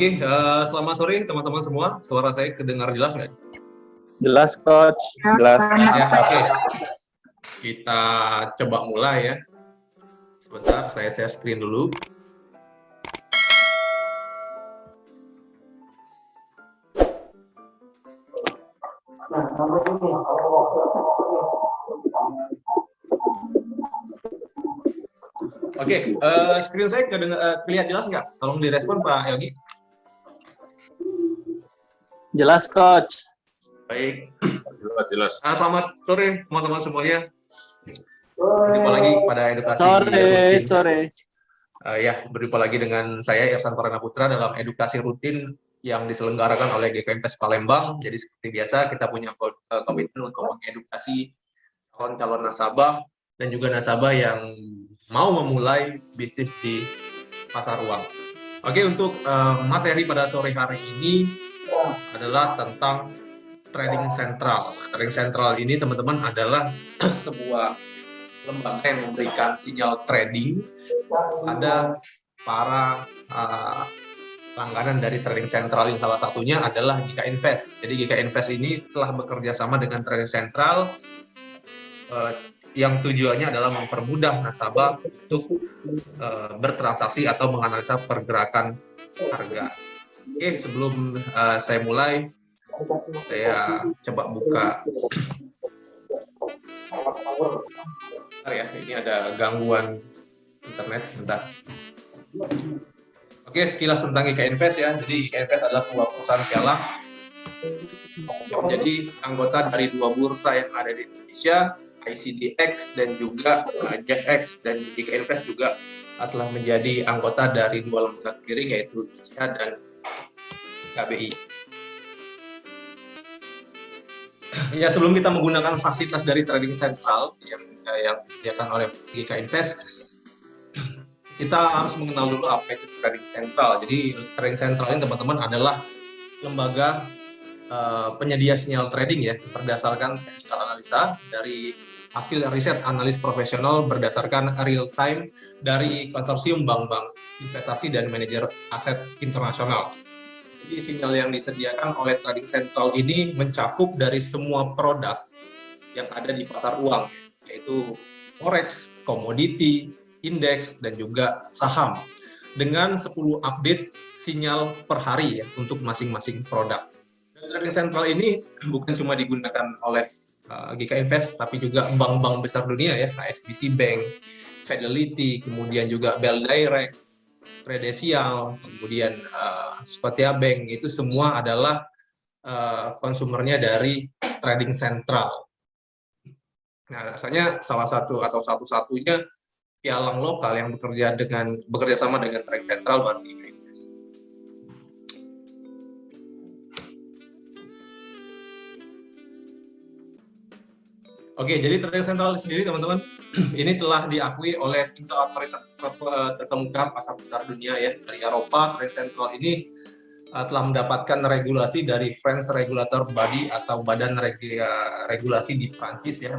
Oke, selamat sore teman-teman semua. Suara saya kedengar jelas nggak? Jelas, Coach. Jelas. Ya, oke. Kita coba mulai ya. Sebentar, saya share screen dulu. Oke, screen saya kelihatan jelas nggak? Tolong direspon Pak Yogi. Jelas, Coach. Baik. Jelas. Selamat sore teman-teman semuanya. Berjumpa lagi pada edukasi Sore. Berjumpa lagi dengan saya Ihsan Farana Putra dalam edukasi rutin yang diselenggarakan oleh GKINVEST Palembang. Jadi seperti biasa kita punya komitmen untuk mengedukasi calon-calon nasabah dan juga nasabah yang mau memulai bisnis di pasar uang. Oke, untuk materi pada sore hari ini adalah tentang trading sentral. Trading sentral ini teman-teman adalah sebuah lembaga yang memberikan sinyal trading pada para langganan dari trading sentral, yang salah satunya adalah GKINVEST. Jadi GKINVEST ini telah bekerja sama dengan trading sentral yang tujuannya adalah mempermudah nasabah untuk bertransaksi atau menganalisa pergerakan harga. Oke, sebelum saya mulai, saya coba buka. Bentar ya, ini ada gangguan internet sebentar. Oke, sekilas tentang GKINVEST ya. Jadi GKINVEST adalah sebuah perusahaan piala yang menjadi anggota dari dua bursa yang ada di Indonesia, ICDX dan juga JSX, dan GKINVEST juga telah menjadi anggota dari dua lembaga clearing yaitu BCA dan KBI. Ya, sebelum kita menggunakan fasilitas dari trading sentral yang disediakan oleh GKINVEST, kita harus mengenal dulu apa itu trading sentral. Jadi trading sentral ini teman-teman adalah lembaga penyedia sinyal trading ya, berdasarkan technical analisa dari hasil riset analis profesional berdasarkan real time dari konsorsium bank-bank investasi dan manajer aset internasional. Jadi sinyal yang disediakan oleh trading sentral ini mencakup dari semua produk yang ada di pasar uang, yaitu forex, komoditi, indeks, dan juga saham, dengan 10 update sinyal per hari ya untuk masing-masing produk. Dan trading sentral ini bukan cuma digunakan oleh GKINVEST, tapi juga bank-bank besar dunia ya, HSBC Bank, Fidelity, kemudian juga Bell Direct, Prudential, kemudian Scotia Bank, itu semua adalah konsumernya dari trading sentral. Nah, rasanya salah satu atau satu-satunya pialang lokal yang bekerja sama dengan trading sentral baru GKINVEST. Oke, jadi trading sentral sendiri teman-teman, ini telah diakui oleh 3 otoritas terkemuka pasar besar dunia ya. Dari Eropa, trading sentral ini telah mendapatkan regulasi dari French Regulator Body atau badan regulasi di Prancis ya,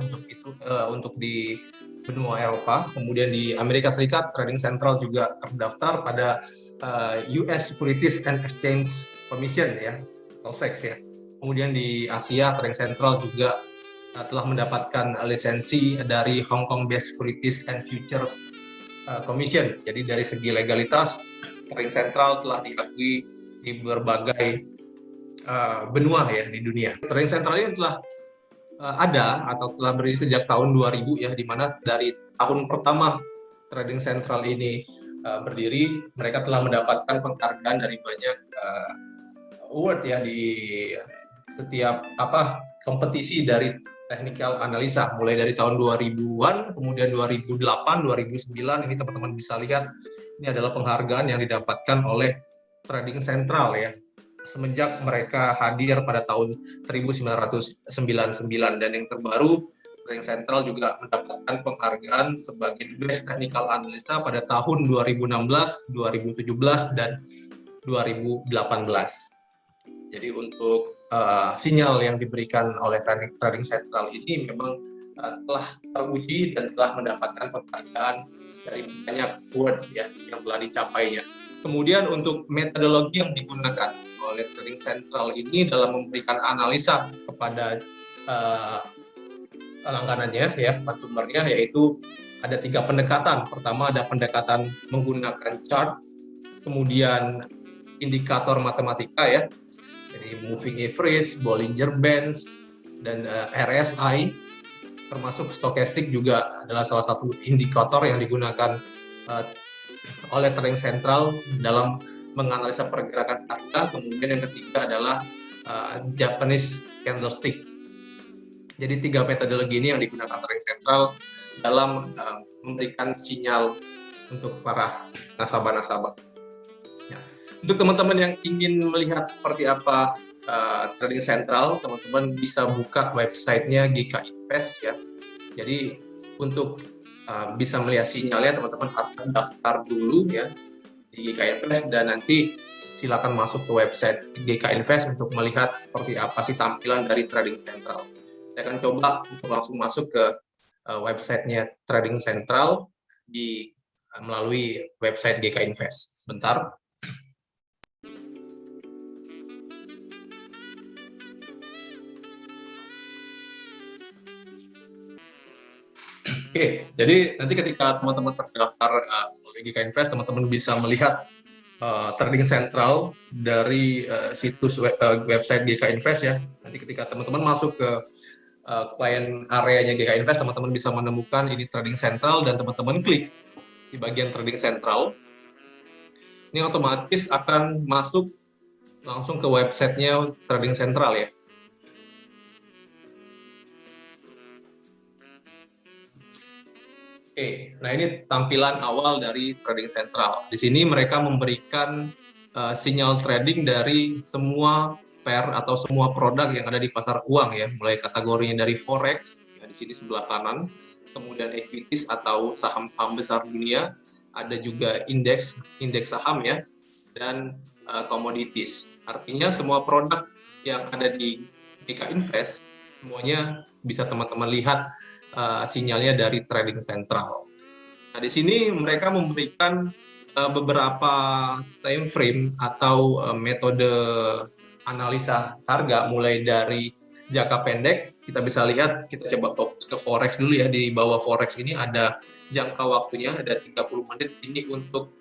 untuk di benua Eropa. Kemudian di Amerika Serikat, trading sentral juga terdaftar pada US Securities and Exchange Commission ya, atau SEC ya. Kemudian di Asia, trading sentral juga telah mendapatkan lisensi dari Hong Kong Based Securities and Futures Commission. Jadi dari segi legalitas, trading sentral telah diakui di berbagai benua ya di dunia. Trading sentral ini telah ada atau telah berdiri sejak tahun 2000 ya, di mana dari tahun pertama trading sentral ini berdiri, mereka telah mendapatkan penghargaan dari banyak award ya di setiap kompetisi dari technical analisa, mulai dari tahun 2000-an, kemudian 2008, 2009, ini teman-teman bisa lihat, ini adalah penghargaan yang didapatkan oleh trading sentral ya, semenjak mereka hadir pada tahun 1999, dan yang terbaru, trading sentral juga mendapatkan penghargaan sebagai Best Technical Analyst pada tahun 2016, 2017, dan 2018. Jadi untuk sinyal yang diberikan oleh trading sentral ini memang telah teruji dan telah mendapatkan penghargaan dari banyak award ya yang telah dicapainya. Kemudian untuk metodologi yang digunakan oleh trading central ini dalam memberikan analisa kepada langganannya ya, consumernya, yaitu ada 3 pendekatan. Pertama ada pendekatan menggunakan chart, kemudian indikator matematika ya, jadi moving average, Bollinger Bands, dan RSI, termasuk stokastik juga adalah salah satu indikator yang digunakan oleh trading central dalam menganalisa pergerakan harga. Kemudian yang ketiga adalah Japanese candlestick. Jadi 3 metodologi ini yang digunakan trading central dalam memberikan sinyal untuk para nasabah-nasabah. Ya. Untuk teman-teman yang ingin melihat seperti apa trading central, teman-teman bisa buka websitenya GK Invest ya. Jadi untuk bisa melihat sinyalnya, teman-teman harus daftar dulu ya di GK Invest, dan nanti silakan masuk ke website GK Invest untuk melihat seperti apa sih tampilan dari trading central. Saya akan coba untuk langsung masuk ke websitenya Trading Central melalui website GK Invest. Sebentar. Oke, jadi nanti ketika teman-teman terdaftar melalui GK Invest, teman-teman bisa melihat Trading Central dari situs website GK Invest ya. Nanti ketika teman-teman masuk ke klien areanya GK Invest, teman-teman bisa menemukan ini Trading Central, dan teman-teman klik di bagian Trading Central. Ini otomatis akan masuk langsung ke websitenya Trading Central ya. Oke, nah ini tampilan awal dari Trading Central. Di sini mereka memberikan sinyal trading dari semua pair atau semua produk yang ada di pasar uang ya, mulai kategorinya dari forex ya, di sini sebelah kanan, kemudian equities atau saham-saham besar dunia, ada juga indeks saham ya, dan commodities. Artinya semua produk yang ada di GK Invest semuanya bisa teman-teman lihat sinyalnya dari Trading Central. Nah, di sini mereka memberikan beberapa time frame atau metode analisa harga, mulai dari jangka pendek. Kita bisa lihat, kita coba fokus ke forex dulu ya. Di bawah forex ini ada jangka waktunya, ada 30 menit. Ini untuk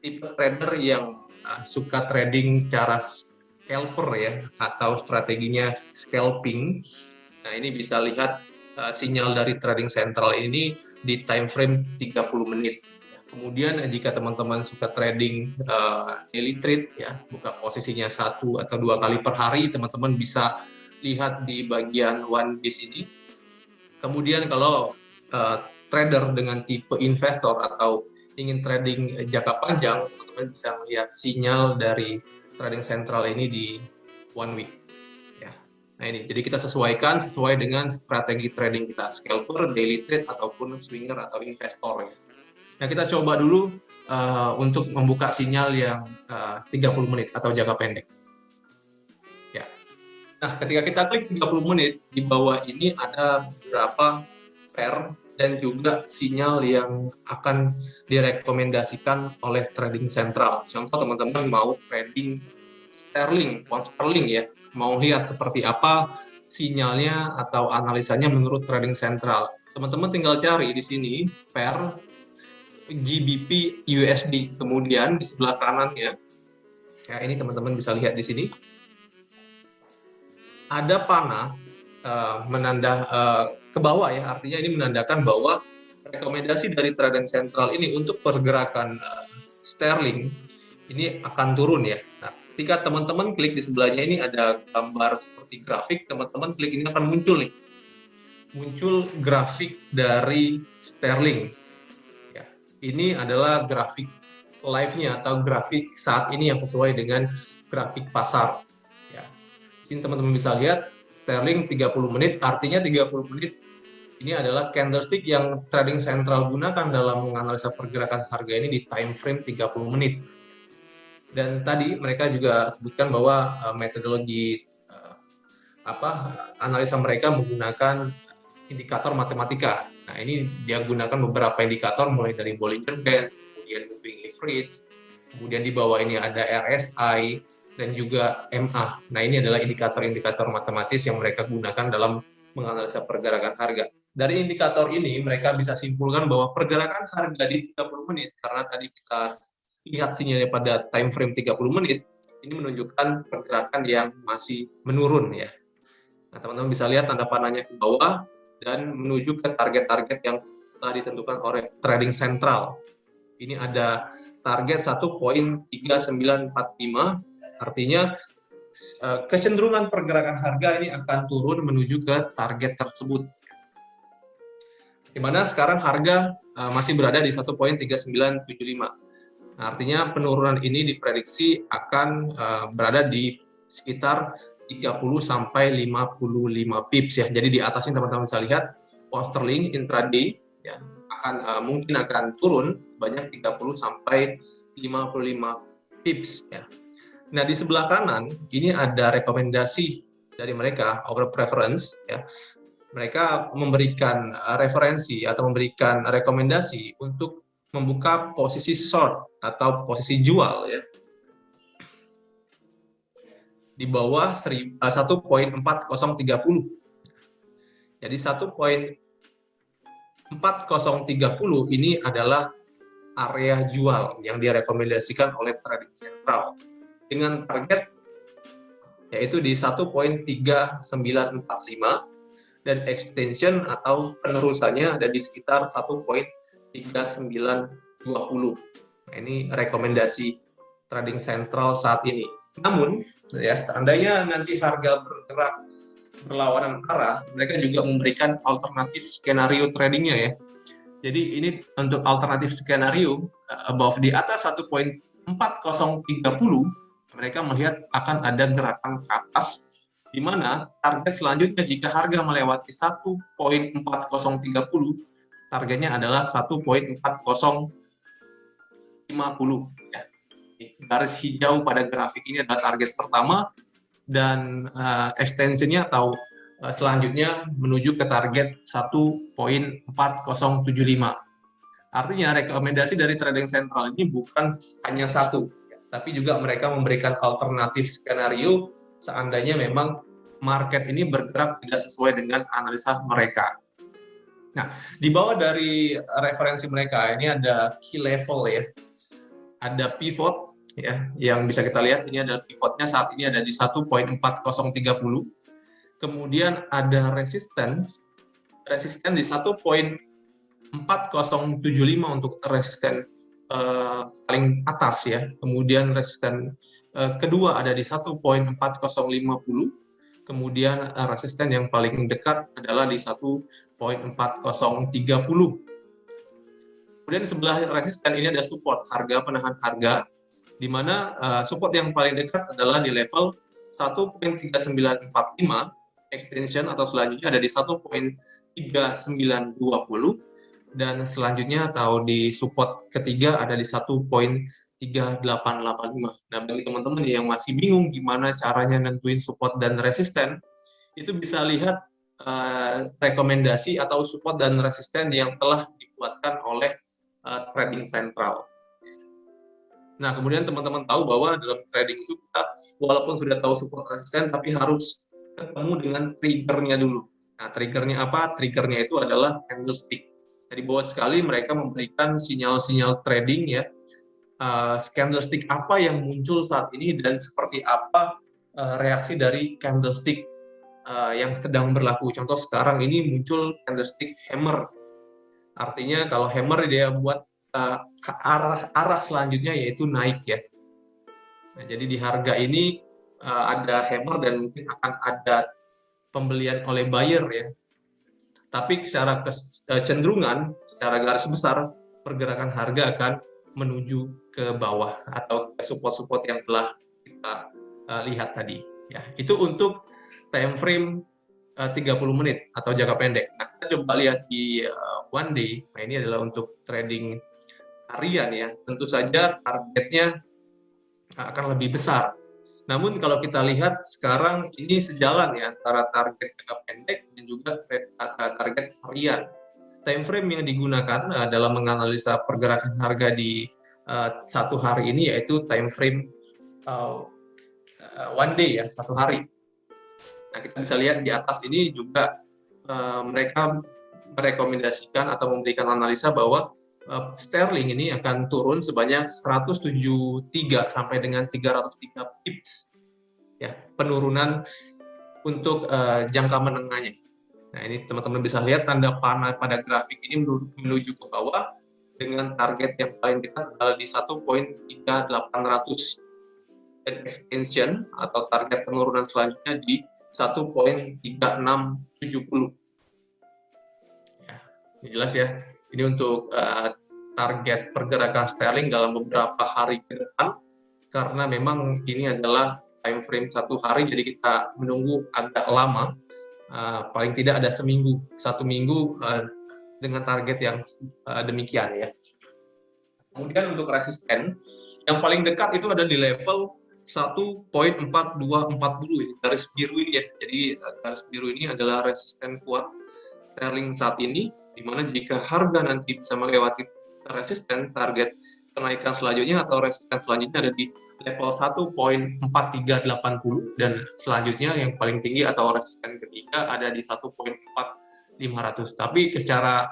tipe trader yang suka trading secara scalper ya, atau strateginya scalping. Nah, ini bisa lihat sinyal dari Trading Central ini di time frame 30 menit. Kemudian jika teman-teman suka trading daily trade ya, buka posisinya 1 atau 2 kali per hari, teman-teman bisa lihat di bagian one di sini. Kemudian kalau trader dengan tipe investor atau ingin trading jangka panjang, teman-teman bisa melihat sinyal dari Trading Central ini di 1 week. Ya. Nah ini, jadi kita sesuaikan sesuai dengan strategi trading kita, scalper, daily trade, ataupun swinger atau investor ya. Nah, kita coba dulu untuk membuka sinyal yang 30 menit atau jangka pendek. Ya. Nah, ketika kita klik 30 menit, di bawah ini ada beberapa pair dan juga sinyal yang akan direkomendasikan oleh Trading Central. Contoh, teman-teman mau trading sterling, pound sterling ya, mau lihat seperti apa sinyalnya atau analisanya menurut Trading Central. Teman-teman tinggal cari di sini pair GBP USD, kemudian di sebelah kanannya ya, ini teman-teman bisa lihat di sini ada panah menanda ke bawah ya, artinya ini menandakan bahwa rekomendasi dari Trading Central ini untuk pergerakan sterling ini akan turun ya. Nah, ketika teman-teman klik di sebelahnya ini ada gambar seperti grafik, teman-teman klik ini akan muncul nih, muncul grafik dari sterling. Ini adalah grafik live-nya atau grafik saat ini yang sesuai dengan grafik pasar. Ya. Sini teman-teman bisa lihat sterling 30 menit, artinya 30 menit ini adalah candlestick yang Trading Central gunakan dalam menganalisa pergerakan harga ini di time frame 30 menit. Dan tadi mereka juga sebutkan bahwa metodologi analisa mereka menggunakan indikator matematika. Nah, ini dia gunakan beberapa indikator mulai dari Bollinger Bands, kemudian moving average, Kemudian di bawah ini ada RSI dan juga MA. Nah, ini adalah indikator-indikator matematis yang mereka gunakan dalam menganalisa pergerakan harga. Dari indikator ini mereka bisa simpulkan bahwa pergerakan harga di 30 menit, karena tadi kita lihat sinyalnya pada time frame 30 menit, ini menunjukkan pergerakan yang masih menurun ya. Nah, teman-teman bisa lihat tanda panahnya ke bawah dan menuju ke target-target yang telah ditentukan oleh trading sentral. Ini ada target 1.3945, artinya kecenderungan pergerakan harga ini akan turun menuju ke target tersebut. Di mana sekarang harga masih berada di 1.3975. Nah, artinya penurunan ini diprediksi akan berada di sekitar 30 sampai 55 pips ya. Jadi di atasnya teman-teman bisa lihat pound sterling intraday ya mungkin akan turun banyak 30 sampai 55 pips ya. Nah, di sebelah kanan ini ada rekomendasi dari mereka, our preference ya. Mereka memberikan referensi atau memberikan rekomendasi untuk membuka posisi short atau posisi jual ya. Di bawah 1.4030. Jadi 1.4030 ini adalah area jual yang direkomendasikan oleh trading sentral dengan target yaitu di 1.3945 dan extension atau penerusannya ada di sekitar 1.3920. Nah, ini rekomendasi trading sentral saat ini. Namun ya seandainya nanti harga bergerak berlawanan arah, mereka juga memberikan alternatif skenario tradingnya ya. Jadi ini untuk alternatif skenario above di atas 1.4030 mereka melihat akan ada gerakan ke atas di mana target selanjutnya jika harga melewati 1.4030 targetnya adalah 1.4050 ya. Garis hijau pada grafik ini adalah target pertama dan extensionnya atau selanjutnya menuju ke target 1.4075. Artinya rekomendasi dari trading sentral ini bukan hanya satu, tapi juga mereka memberikan alternatif skenario seandainya memang market ini bergerak tidak sesuai dengan analisa mereka. Nah, di bawah dari referensi mereka ini ada key level ya, ada pivot ya, yang bisa kita lihat ini ada pivotnya saat ini ada di 1.4030. Kemudian ada resisten di 1.4075 untuk resisten paling atas ya. Kemudian resisten kedua ada di 1.4050. Kemudian resisten yang paling dekat adalah di 1.4030. Kemudian sebelah resisten ini ada support, harga penahan harga, di mana support yang paling dekat adalah di level 1.3945, extension atau selanjutnya ada di 1.3920, dan selanjutnya atau di support ketiga ada di 1.3885. Nah, bagi teman-teman yang masih bingung gimana caranya nentuin support dan resisten, itu bisa lihat rekomendasi atau support dan resisten yang telah dibuatkan oleh trading sentral. Nah, kemudian teman-teman tahu bahwa dalam trading itu kita walaupun sudah tahu support resisten, tapi harus ketemu dengan triggernya dulu. Nah, triggernya apa? Triggernya itu adalah candlestick. Jadi bawah sekali mereka memberikan sinyal-sinyal trading ya, candlestick apa yang muncul saat ini dan seperti apa reaksi dari candlestick yang sedang berlaku. Contoh sekarang ini muncul candlestick hammer. Artinya kalau hammer dia buat arah selanjutnya yaitu naik ya. Nah, jadi di harga ini ada hammer dan mungkin akan ada pembelian oleh buyer ya. Tapi secara kecenderungan, secara garis besar pergerakan harga akan menuju ke bawah atau ke support-support yang telah kita lihat tadi. Ya, itu untuk time frame 30 menit atau jangka pendek. Nah, kita coba lihat di one day. Nah, ini adalah untuk trading harian ya, tentu saja targetnya akan lebih besar. Namun kalau kita lihat sekarang ini sejalan ya antara target jangka pendek dan juga target harian. Time frame yang digunakan dalam menganalisa pergerakan harga di satu hari ini, yaitu time frame one day ya, satu hari. Nah, kita bisa lihat di atas ini juga mereka merekomendasikan atau memberikan analisa bahwa sterling ini akan turun sebanyak 173 sampai dengan 303 pips ya, penurunan untuk jangka menengahnya. Nah, ini teman-teman bisa lihat tanda panah pada grafik ini menuju ke bawah dengan target yang paling dekat adalah di 1.3800 dan extension atau target penurunan selanjutnya di 1.3670. Ya, ini jelas ya. Ini untuk target pergerakan sterling dalam beberapa hari ke depan, karena memang ini adalah time frame satu hari, jadi kita menunggu agak lama, paling tidak ada satu minggu dengan target yang demikian ya. Kemudian untuk resisten, yang paling dekat itu ada di level 1.4240 ya, garis biru ini ya. Jadi garis biru ini adalah resisten kuat sterling saat ini, di mana jika harga nanti bisa melewati resisten, target kenaikan selanjutnya atau resisten selanjutnya ada di level 1.4380 dan selanjutnya yang paling tinggi atau resisten ketiga ada di 1.4500. Tapi secara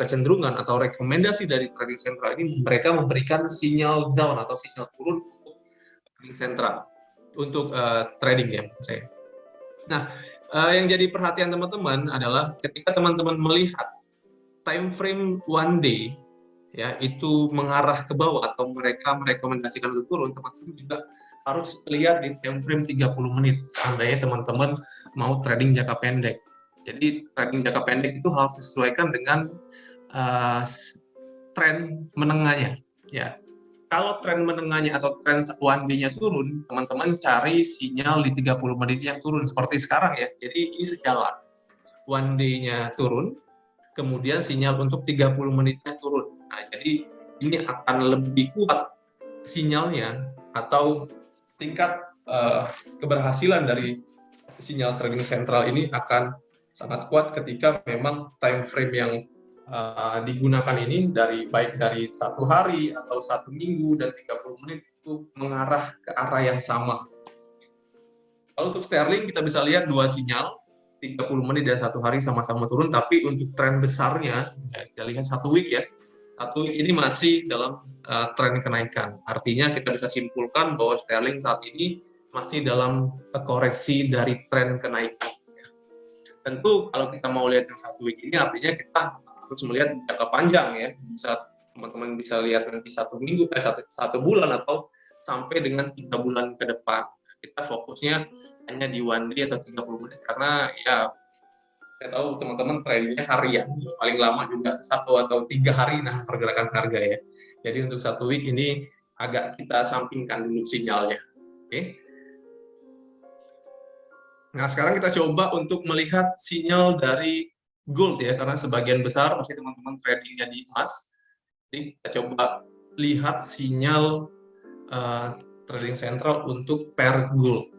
kecenderungan atau rekomendasi dari trading sentral ini, mereka memberikan sinyal down atau sinyal turun untuk trading sentral untuk trading ya saya. Nah, yang jadi perhatian teman-teman adalah ketika teman-teman melihat time frame one day ya itu mengarah ke bawah atau mereka merekomendasikan untuk turun, teman-teman juga harus lihat di time frame 30 menit seandainya teman-teman mau trading jangka pendek. Jadi trading jangka pendek itu harus disesuaikan dengan tren menengahnya ya. Kalau tren menengahnya atau tren one day-nya turun, teman-teman cari sinyal di 30 menit yang turun seperti sekarang ya. Jadi ini sejalan. One day-nya turun, kemudian sinyal untuk 30 menitnya turun. Nah, jadi ini akan lebih kuat sinyalnya atau tingkat keberhasilan dari sinyal trading sentral ini akan sangat kuat ketika memang time frame yang digunakan ini baik dari satu hari atau satu minggu dan 30 menit itu mengarah ke arah yang sama. Kalau untuk sterling kita bisa lihat dua sinyal, 30 menit dan satu hari sama-sama turun, tapi untuk tren besarnya, ya, kita lihat satu week ya, satu week ini masih dalam tren kenaikan. Artinya kita bisa simpulkan bahwa sterling saat ini masih dalam koreksi dari tren kenaikan. Tentu kalau kita mau lihat yang satu week ini, artinya kita harus melihat jangka panjang ya. Bisa teman-teman bisa lihat nanti satu minggu, satu bulan atau sampai dengan 3 bulan ke depan. Kita fokusnya hanya di one day atau 30 menit karena ya saya tahu teman-teman tradingnya harian, paling lama juga 1 atau 3 hari nah pergerakan harga ya. Jadi untuk satu week ini agak kita sampingkan dulu sinyalnya. Oke. Nah sekarang kita coba untuk melihat sinyal dari gold ya, karena sebagian besar pasti teman-teman tradingnya di emas. Jadi kita coba lihat sinyal trading sentral untuk pair gold.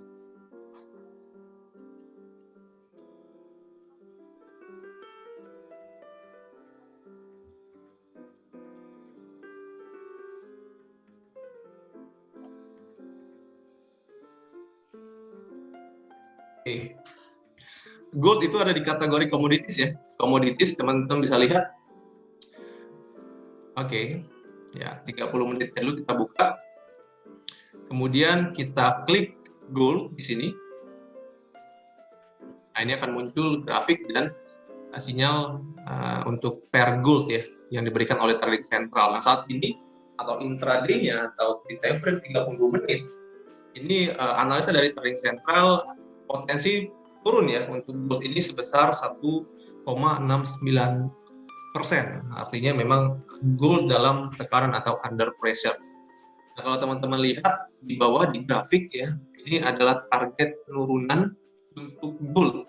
Oke. Gold itu ada di kategori komoditis ya. Komoditis teman-teman bisa lihat. Oke. Ya, 30 menit dulu kita buka. Kemudian kita klik gold di sini. Nah, ini akan muncul grafik dan sinyal untuk pair gold ya yang diberikan oleh trading sentral. Nah, saat ini atau intraday-nya atau di time frame 30 menit. Ini analisa dari trading sentral potensi turun ya untuk gold ini sebesar 1,69%. Artinya memang gold dalam tekanan atau under pressure. Nah, kalau teman-teman lihat di bawah di grafik ya, ini adalah target penurunan untuk gold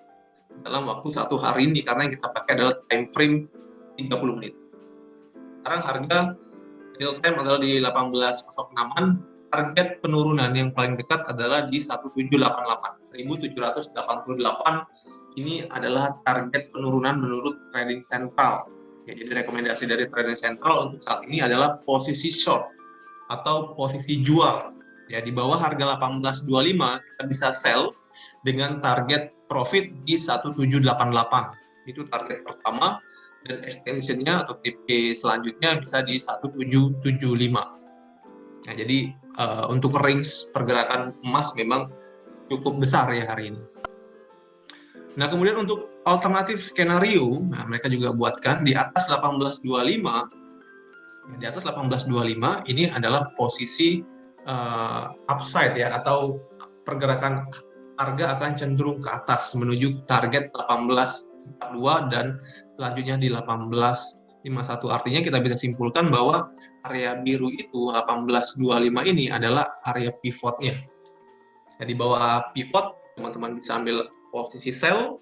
dalam waktu satu hari ini karena yang kita pakai adalah time frame 30 menit. Sekarang harga real time adalah di 18.06-an. Target penurunan yang paling dekat adalah di 1788. Ini adalah target penurunan menurut trading sentral. Ya, jadi rekomendasi dari trading sentral untuk saat ini adalah posisi short atau posisi jual. Ya, di bawah harga 18.25 kita bisa sell dengan target profit di 1788. Itu target pertama, dan extensionnya atau TP selanjutnya bisa di 1775. Nah, jadi untuk range pergerakan emas memang cukup besar ya hari ini. Nah, kemudian untuk alternatif skenario, nah, mereka juga buatkan di atas 1825. Di atas 1825 ini adalah posisi upside ya, atau pergerakan harga akan cenderung ke atas menuju target 1842 dan selanjutnya di 1851. Artinya kita bisa simpulkan bahwa area biru itu 1825 ini adalah area pivotnya. Nah, di bawah pivot teman-teman bisa ambil posisi sell,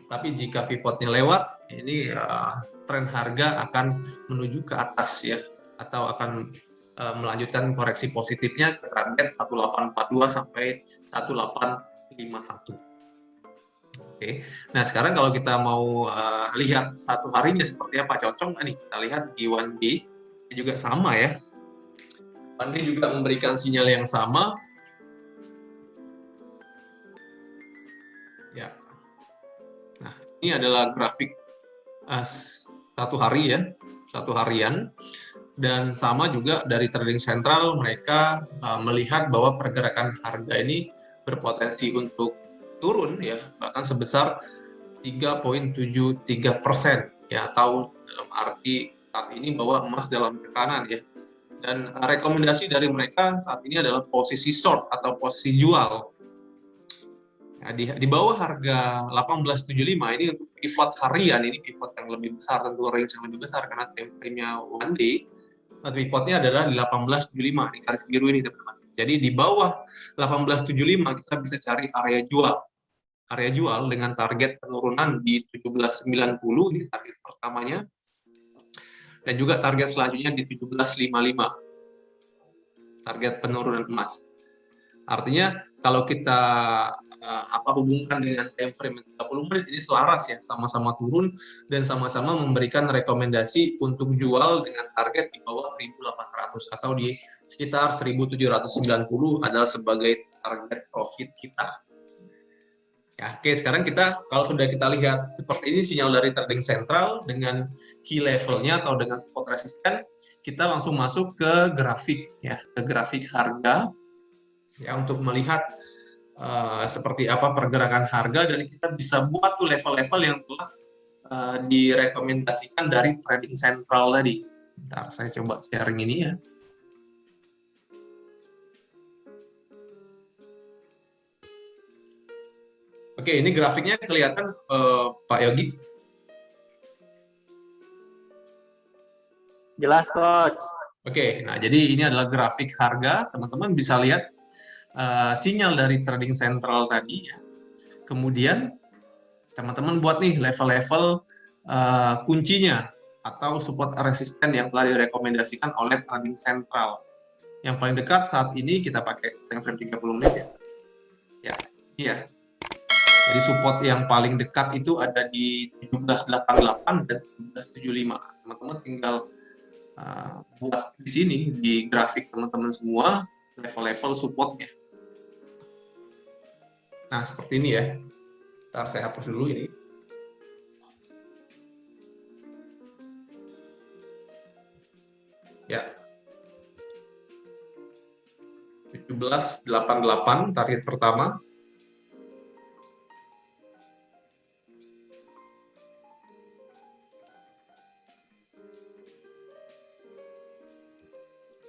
tapi jika pivotnya lewat, ini tren harga akan menuju ke atas ya, atau akan melanjutkan koreksi positifnya ke target 1842 sampai 1851. Oke. Nah, sekarang kalau kita mau lihat satu harinya seperti apa, cocok nggak nih? Kita lihat di one day juga sama ya. One day juga memberikan sinyal yang sama. Ya. Nah, ini adalah grafik satu hari ya, satu harian. Dan sama juga dari trading sentral, mereka melihat bahwa pergerakan harga ini berpotensi untuk turun ya, bahkan sebesar 3,73% ya, atau dalam arti saat ini bahwa emas dalam tekanan ya. Dan rekomendasi dari mereka saat ini adalah posisi short atau posisi jual. Nah, di bawah harga 1875 ini untuk pivot harian, ini pivot yang lebih besar, tentu range yang lebih besar karena time frame-nya one day. Nah, pivotnya adalah di 1875, di garis biru ini teman-teman. Jadi di bawah 1875 kita bisa cari area jual. Area jual dengan target penurunan di 1790, ini target pertamanya. Dan juga target selanjutnya di 1755. Target penurunan emas. Artinya kalau kita hubungkan dengan time frame 30 menit, ini selaras ya, sama-sama turun dan sama-sama memberikan rekomendasi untuk jual dengan target di bawah 1.800 atau di sekitar 1.790 adalah sebagai target profit kita. Ya, oke, sekarang kalau sudah kita lihat seperti ini sinyal dari trading sentral dengan key levelnya atau dengan support resisten, kita langsung masuk ke grafik ya, ke grafik harga. Ya, untuk melihat seperti apa pergerakan harga, dan kita bisa buat tuh level-level yang telah direkomendasikan dari trading sentral tadi. Sebentar, saya coba sharing ini ya. Oke, ini grafiknya kelihatan Pak Yogi? Jelas, Coach. Oke, nah jadi ini adalah grafik harga. Teman-teman bisa lihat sinyal dari trading sentral tadi ya. Kemudian teman-teman buat nih level-level kuncinya atau support resisten yang telah direkomendasikan oleh trading sentral. Yang paling dekat saat ini kita pakai time frame 30 menit ya. Ya, iya. Jadi support yang paling dekat itu ada di 1788 dan 1775. Teman-teman tinggal buat di sini di grafik teman-teman semua level-level supportnya. Nah, seperti ini ya. Ntar saya hapus dulu ini. Ya. 1788 target pertama.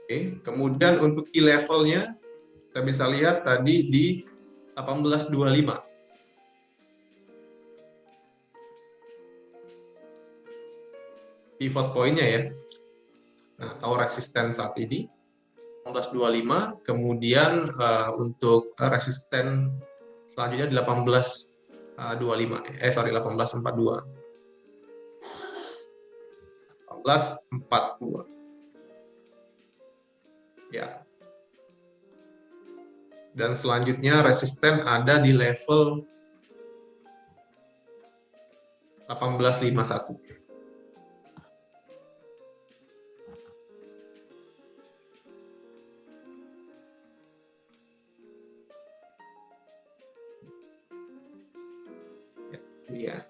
Oke, kemudian untuk key levelnya kita bisa lihat tadi di 1825. Pivot point-nya ya. Nah, atau resisten saat ini 1825, kemudian untuk resisten selanjutnya di 1842. 1842. 1842. Ya. Dan selanjutnya resisten ada di level 1851. dia.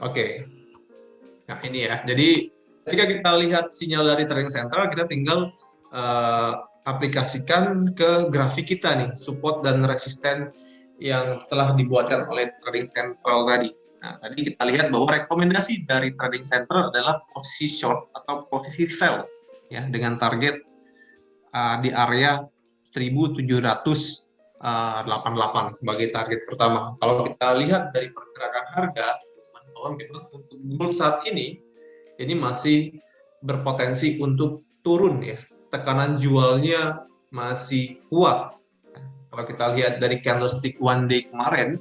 Oke. Nah, ini ya. Jadi ketika kita lihat sinyal dari trading central, kita tinggal aplikasikan ke grafik kita nih, support dan resisten yang telah dibuatkan oleh trading central tadi. Nah, tadi kita lihat bahwa rekomendasi dari trading central adalah posisi short atau posisi sell ya, dengan target di area 1788 sebagai target pertama. Kalau kita lihat dari pergerakan harga, bahwa memang untuk gold saat ini masih berpotensi untuk turun ya. Tekanan jualnya masih kuat. Kalau kita lihat dari candlestick one day kemarin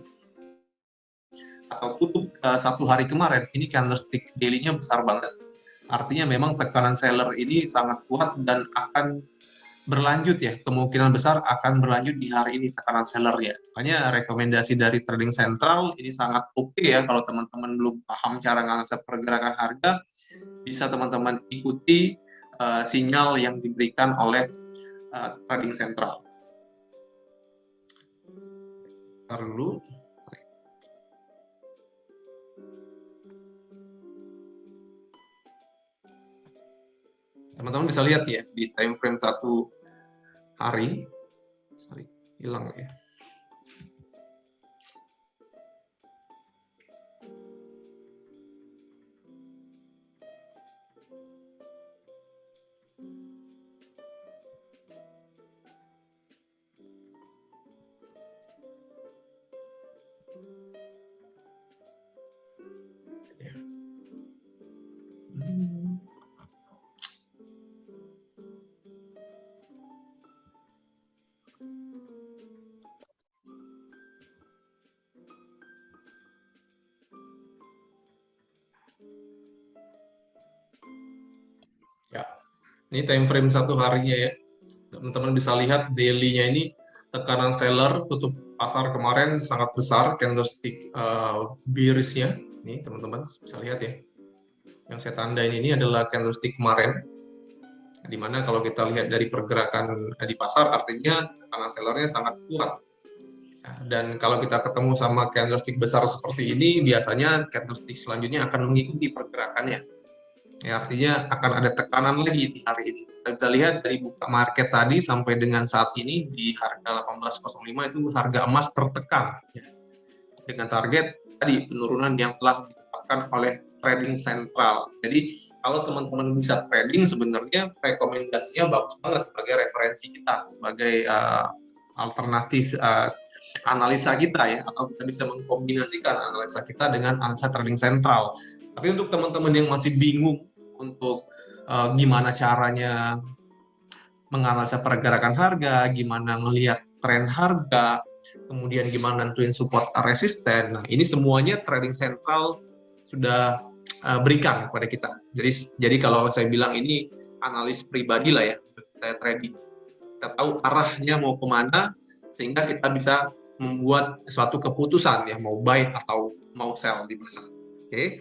atau tutup satu hari kemarin, ini candlestick daily-nya besar banget. Artinya memang tekanan seller ini sangat kuat dan akan berlanjut ya, kemungkinan besar akan berlanjut di hari ini tekanan sellernya. Makanya rekomendasi dari trading central ini sangat oke ya, kalau teman-teman belum paham cara nganalisa pergerakan harga, bisa teman-teman ikuti sinyal yang diberikan oleh trading central. Dulu. Teman-teman bisa lihat ya di time frame 1 hari. Sorry, hilang ya. Ya, ini time frame 1 harinya ya. Teman-teman bisa lihat daily-nya ini tekanan seller tutup pasar kemarin sangat besar, candlestick bearish-nya. Nih teman-teman bisa lihat ya. Yang saya tandain ini adalah candlestick kemarin. Di mana kalau kita lihat dari pergerakan di pasar, artinya tekanan sellernya sangat kuat. Dan kalau kita ketemu sama candlestick besar seperti ini, biasanya candlestick selanjutnya akan mengikuti pergerakannya. Ya, artinya akan ada tekanan lagi di hari ini. Kita bisa lihat dari buka market tadi sampai dengan saat ini di harga 18.05 itu harga emas tertekan ya. Dengan target tadi penurunan yang telah ditetapkan oleh trading central. Jadi kalau teman-teman bisa trading, sebenarnya rekomendasinya bagus banget sebagai referensi kita, sebagai alternatif analisa kita ya, atau kita bisa mengkombinasikan analisa kita dengan analisa trading central. Tapi untuk teman-teman yang masih bingung untuk gimana caranya menganalisa pergerakan harga, gimana melihat tren harga, kemudian gimana nentuin support resisten, nah ini semuanya trading central sudah berikan kepada kita. Jadi kalau saya bilang ini analis pribadi lah ya, kita trading. Kita tahu arahnya mau kemana, sehingga kita bisa membuat suatu keputusan ya, mau buy atau mau sell di pasar. Oke.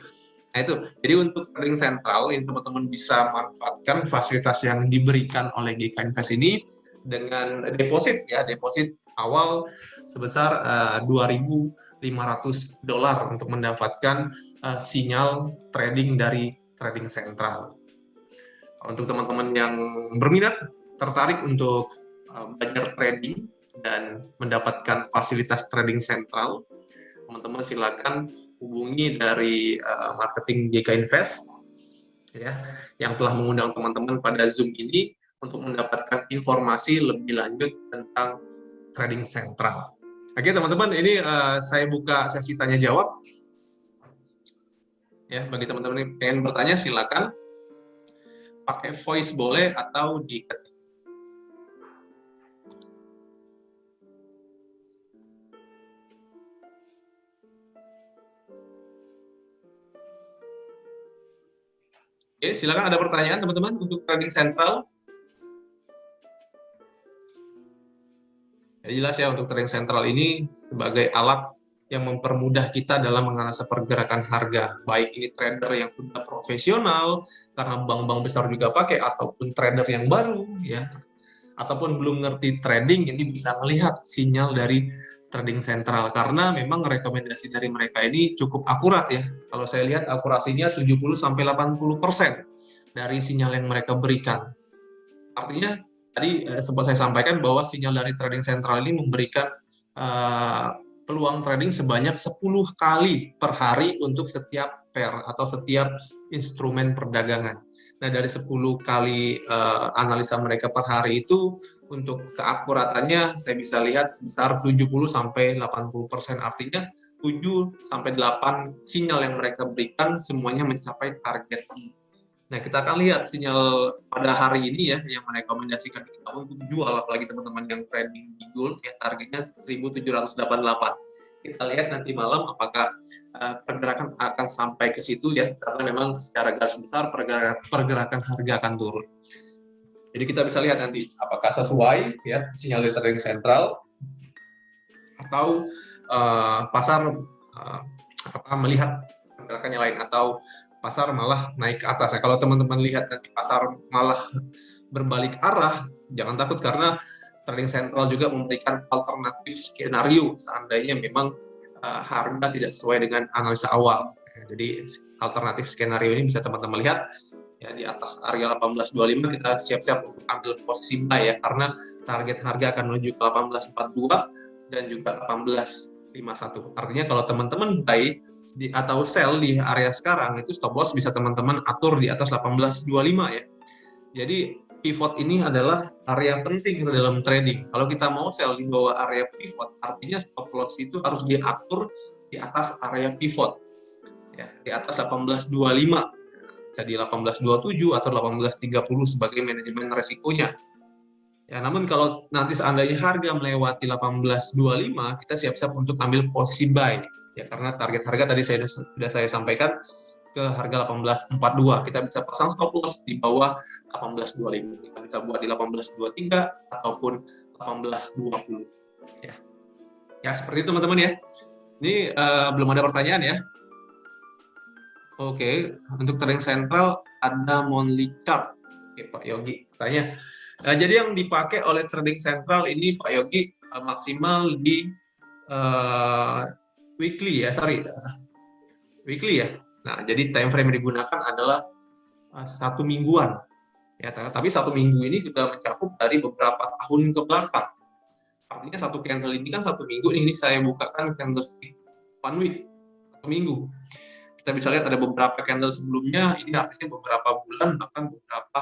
Nah itu, jadi untuk trading central ini teman-teman bisa manfaatkan fasilitas yang diberikan oleh GK Invest ini dengan deposit ya, deposit awal sebesar $2.500 untuk mendapatkan sinyal trading dari trading central. Untuk teman-teman yang berminat, tertarik untuk belajar trading dan mendapatkan fasilitas trading central, teman-teman silakan hubungi dari marketing GK Invest ya, yang telah mengundang teman-teman pada Zoom ini untuk mendapatkan informasi lebih lanjut tentang trading central. Oke teman-teman, ini saya buka sesi tanya jawab ya. Bagi teman-teman yang pengen bertanya silakan pakai voice boleh atau diketik. Oke, silakan ada pertanyaan teman-teman untuk trading central. Ya, jelas ya, untuk trading central ini sebagai alat yang mempermudah kita dalam menganalisa pergerakan harga. Baik ini trader yang sudah profesional, karena bank-bank besar juga pakai, ataupun trader yang baru, ya, ataupun belum ngerti trading, ini bisa melihat sinyal dari trading sentral, karena memang rekomendasi dari mereka ini cukup akurat ya. Kalau saya lihat akurasinya 70-80% dari sinyal yang mereka berikan. Artinya tadi sempat saya sampaikan bahwa sinyal dari trading sentral ini memberikan peluang trading sebanyak 10 kali per hari untuk setiap pair atau setiap instrumen perdagangan. Nah, dari 10 kali analisa mereka per hari itu, untuk keakuratannya saya bisa lihat sebesar 70-80%. Artinya 7-8 sinyal yang mereka berikan semuanya mencapai target. Nah, kita akan lihat sinyal pada hari ini ya, yang merekomendasikan kita untuk jual, apalagi teman-teman yang trading di gold, ya targetnya 1788. Kita lihat nanti malam apakah pergerakan akan sampai ke situ ya, karena memang secara garis besar pergerakan harga akan turun. Jadi kita bisa lihat nanti apakah sesuai ya sinyal dari trading sentral, atau pasar melihat pergerakannya lain, atau pasar malah naik ke atas. Kalau teman-teman lihat nanti pasar malah berbalik arah, jangan takut, karena trading sentral juga memberikan alternatif skenario seandainya memang harga tidak sesuai dengan analisa awal. Jadi alternatif skenario ini bisa teman-teman lihat ya, di atas area 1825 kita siap-siap untuk ambil posisi buy ya, karena target harga akan menuju ke 1842 dan juga 1851. Artinya kalau teman-teman buy atau sell di area sekarang, itu stop loss bisa teman-teman atur di atas 1825 ya. Jadi pivot ini adalah area penting dalam trading. Kalau kita mau sell di bawah area pivot, artinya stop loss itu harus diatur di atas area pivot. Ya, di atas 1825. Jadi 1827 atau 1830 sebagai manajemen resikonya. Ya, namun kalau nanti seandainya harga melewati 1825, kita siap-siap untuk ambil posisi buy. Ya, karena target harga tadi sudah saya sampaikan ke harga 1842. Kita bisa pasang stop loss di bawah 1825. Kita bisa buat di 1823 ataupun 1820. Ya, ya seperti itu teman-teman ya. Ini belum ada pertanyaan ya. Oke, untuk trading sentral ada monthly chart. Oke, Pak Yogi tanya. Jadi yang dipakai oleh trading sentral ini Pak Yogi maksimal di weekly ya, weekly ya. Nah, jadi time frame yang digunakan adalah 1 mingguan. Ya, tapi 1 minggu ini sudah mencakup dari beberapa tahun ke belakang. Artinya satu candle ini kan 1 minggu, ini saya bukakan candlestick 1 week, 1 minggu. Kita bisa lihat ada beberapa candle sebelumnya, ini artinya beberapa bulan, bahkan beberapa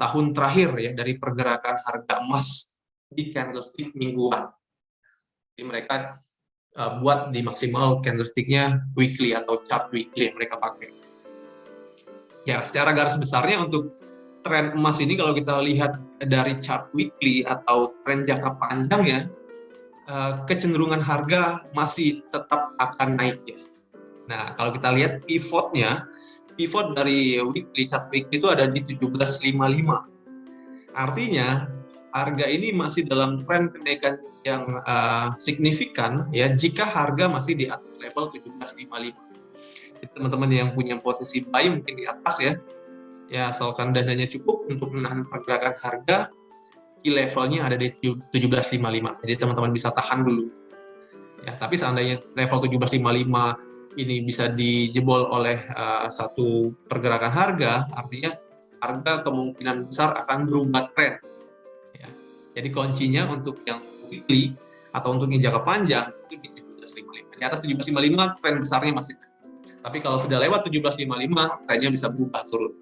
tahun terakhir ya, dari pergerakan harga emas di candlestick mingguan. Jadi mereka buat di maksimal candlestick-nya weekly atau chart weekly yang mereka pakai. Ya, secara garis besarnya untuk tren emas ini kalau kita lihat dari chart weekly atau tren jangka panjang ya, kecenderungan harga masih tetap akan naik ya. Nah, kalau kita lihat pivotnya, pivot dari weekly, chart weekly itu ada di 1755. Artinya harga ini masih dalam tren kenaikan yang signifikan ya, jika harga masih di atas level 1755. Jadi teman-teman yang punya posisi buy mungkin di atas ya, ya asalkan dananya cukup untuk menahan pergerakan harga di levelnya ada di 1755. Jadi teman-teman bisa tahan dulu. Ya, tapi seandainya level 1755 ini bisa dijebol oleh satu pergerakan harga, artinya harga kemungkinan besar akan berubah tren. Ya. Jadi kuncinya untuk yang weekly atau untuk yang jangka panjang itu di 1755. Di atas 1755 tren besarnya masih. Tapi kalau sudah lewat 1755 trennya bisa berubah turun.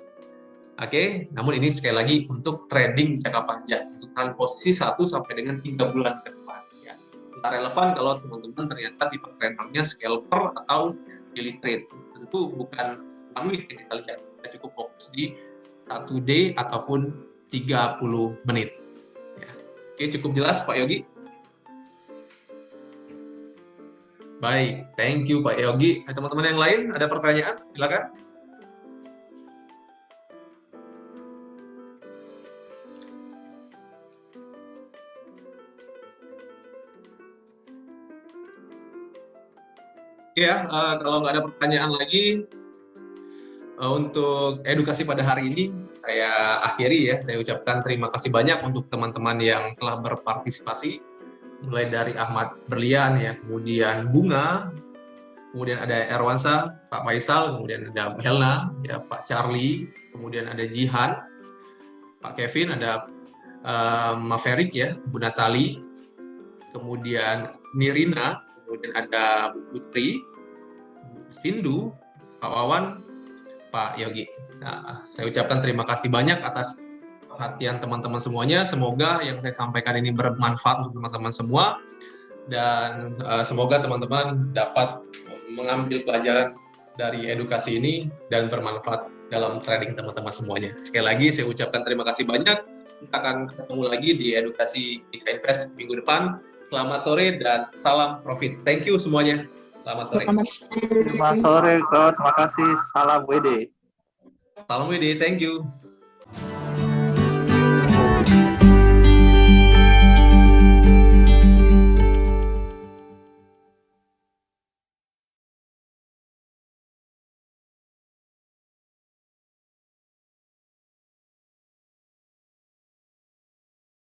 Oke, namun ini sekali lagi untuk trading jangka panjang, untuk tahan posisi 1 sampai dengan 3 bulan ke depan. Ya. Nggak relevan kalau teman-teman ternyata tipe tradernya scalper atau daily trade. Tentu bukan 1 week yang kita lihat, kita cukup fokus di 1 day ataupun 30 menit. Ya. Oke, cukup jelas Pak Yogi? Baik, thank you Pak Yogi. Teman-teman yang lain ada pertanyaan? Silakan. Ya, kalau nggak ada pertanyaan lagi, untuk edukasi pada hari ini saya akhiri ya. Saya ucapkan terima kasih banyak untuk teman-teman yang telah berpartisipasi, mulai dari Ahmad Berlian ya, kemudian Bunga, kemudian ada Erwansa, Pak Faisal, kemudian ada Helna, ya Pak Charlie, kemudian ada Jihan, Pak Kevin, ada Maverick ya, Bu Natali, kemudian Nirina, kemudian ada Bu Putri, Bu Sindu, Pak Wawan, Pak Yogi. Nah, saya ucapkan terima kasih banyak atas perhatian teman-teman semuanya. Semoga yang saya sampaikan ini bermanfaat untuk teman-teman semua, dan semoga teman-teman dapat mengambil pelajaran dari edukasi ini dan bermanfaat dalam trading teman-teman semuanya. Sekali lagi saya ucapkan terima kasih banyak. Kita akan ketemu lagi di edukasi Bika Invest minggu depan. Selamat sore dan salam profit. Thank you semuanya. Selamat sore. Selamat sore, Coach. Terima kasih. Salam WD. Salam WD, thank you.